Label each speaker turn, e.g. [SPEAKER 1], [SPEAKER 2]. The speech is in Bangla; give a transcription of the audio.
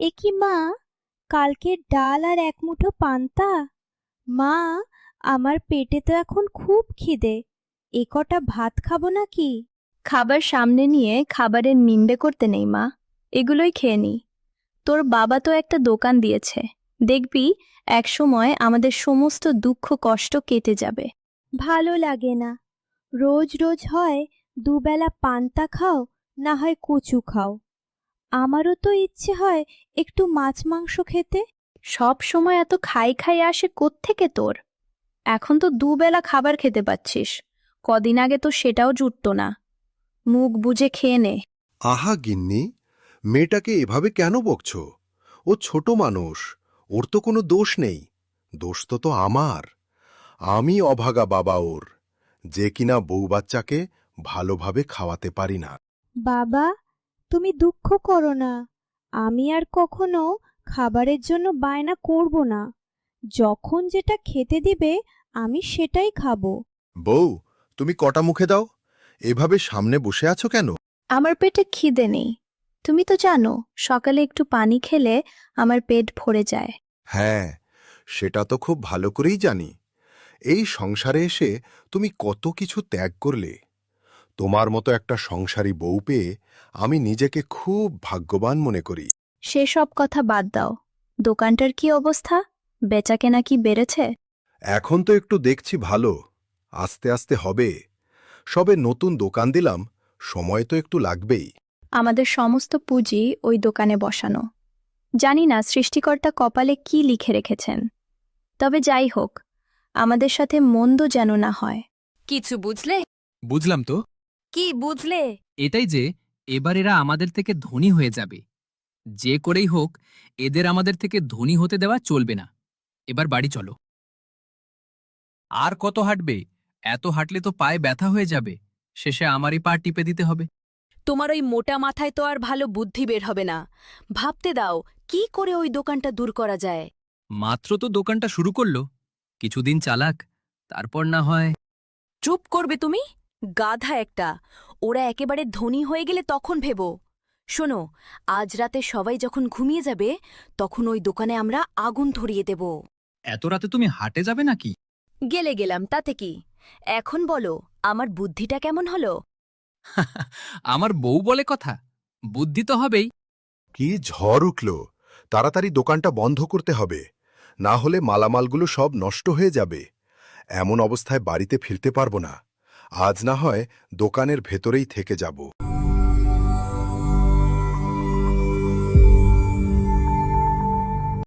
[SPEAKER 1] এ কি মা, কালকের ডাল আর এক মুঠো পান্তা? মা, আমার পেটে তো এখন খুব খিদে, এ কটা ভাত খাবো নাকি?
[SPEAKER 2] খাবার সামনে নিয়ে খাবারের নিন্দে করতে নেই মা, এগুলোই খেয়ে নি। তোর বাবা তো একটা দোকান দিয়েছে, দেখবি একসময় আমাদের সমস্ত দুঃখ কষ্ট কেটে যাবে।
[SPEAKER 1] ভালো লাগে না, রোজ রোজ হয় দুবেলা পান্তা খাও, না হয় কচু খাও। আমারও তো ইচ্ছে হয় একটু মাছ মাংস খেতে।
[SPEAKER 2] সব সময় এত খাই খাই আসে কোত্থেকে তোর? এখন তো দুবেলা খাবার খেতে পাচ্ছিস, কদিন আগে তো সেটাও জুটতো না। মুখ বুজে খেয়ে নে।
[SPEAKER 3] আহা গিন্নি, মেয়েটাকে এভাবে কেন বকছ? ও ছোট মানুষ, ওর তো কোনো দোষ নেই। দোষ তো আমার। আমি অভাগা বাবা ওর, যে কিনা বউ বাচ্চাকে ভালোভাবে খাওয়াতে পারি না।
[SPEAKER 1] বাবা, তুমি দুঃখ করো না, আমি আর কখনো খাবারের জন্য বায়না করব না। যখন যেটা খেতে দিবে আমি সেটাই খাবো।
[SPEAKER 3] বউ, তুমি কটা মুখে দাও? এভাবে সামনে বসে আছো কেন?
[SPEAKER 2] আমার পেটে খিদে নেই, তুমি তো জানো সকালে একটু পানি খেলে আমার পেট ভরে যায়।
[SPEAKER 3] হ্যাঁ, সেটা তো খুব ভালো করেই জানি। এই সংসারে এসে তুমি কত কিছু ত্যাগ করলে। তোমার মতো একটা সংসারী বউ পেয়ে আমি নিজেকে খুব ভাগ্যবান মনে করি।
[SPEAKER 2] সেসব কথা বাদ দাও, দোকানটার কি অবস্থা? বেচাকেনা কি বেড়েছে?
[SPEAKER 3] এখন তো একটু দেখছি ভালো, আস্তে আস্তে হবে। সবে নতুন দোকান দিলাম, সময় তো একটু লাগবেই।
[SPEAKER 2] আমাদের সমস্ত পুঁজি ওই দোকানে বসানো। জানি না সৃষ্টিকর্তা কপালে কি লিখে রেখেছেন। তবে যাই হোক, আমাদের সাথে মন্দ যেন না হয়।
[SPEAKER 4] কিছু বুঝলে?
[SPEAKER 5] বুঝলাম তো।
[SPEAKER 4] কি বুঝলে?
[SPEAKER 5] এটাই যে এবার এরা আমাদের থেকে ধনী হয়ে যাবে। যে করেই হোক, এদের আমাদের থেকে ধনী হতে দেওয়া চলবে না। এবার বাড়ি চলো। আর কত হাঁটবে? এত হাঁটলে তো পায়ে ব্যথা হয়ে যাবে। শেষে আমারই পা টিপে দিতে হবে।
[SPEAKER 4] তোমার ওই মোটা মাথায় তো আর ভালো বুদ্ধি বের হবে না। ভাবতে দাও কি করে ওই দোকানটা দূর করা যায়।
[SPEAKER 5] মাত্র তো দোকানটা শুরু করলো, কিছুদিন চালাক, তারপর না হয়।
[SPEAKER 4] চুপ করবে তুমি, গাধা একটা। ওরা একেবারে ধনী হয়ে গেলে তখন ভেবো। শোনো, আজ রাতে সবাই যখন ঘুমিয়ে যাবে তখন ওই দোকানে আমরা আগুন ধরিয়ে দেব।
[SPEAKER 5] এত রাতে তুমি হাটে যাবে নাকি?
[SPEAKER 4] গেলে গেলাম, তাতে কি। এখন বলো, আমার বুদ্ধিটা কেমন হলো?
[SPEAKER 5] আমার বউ বলে কথা, বুদ্ধি তো হবেই।
[SPEAKER 3] কি ঝড় উঠল! তাড়াতাড়ি দোকানটা বন্ধ করতে হবে, না হলে মালামালগুলো সব নষ্ট হয়ে যাবে। এমন অবস্থায় বাড়িতে ফিরতে পারবো না। আজ না হয় দোকানের ভেতরেই থেকে যাব।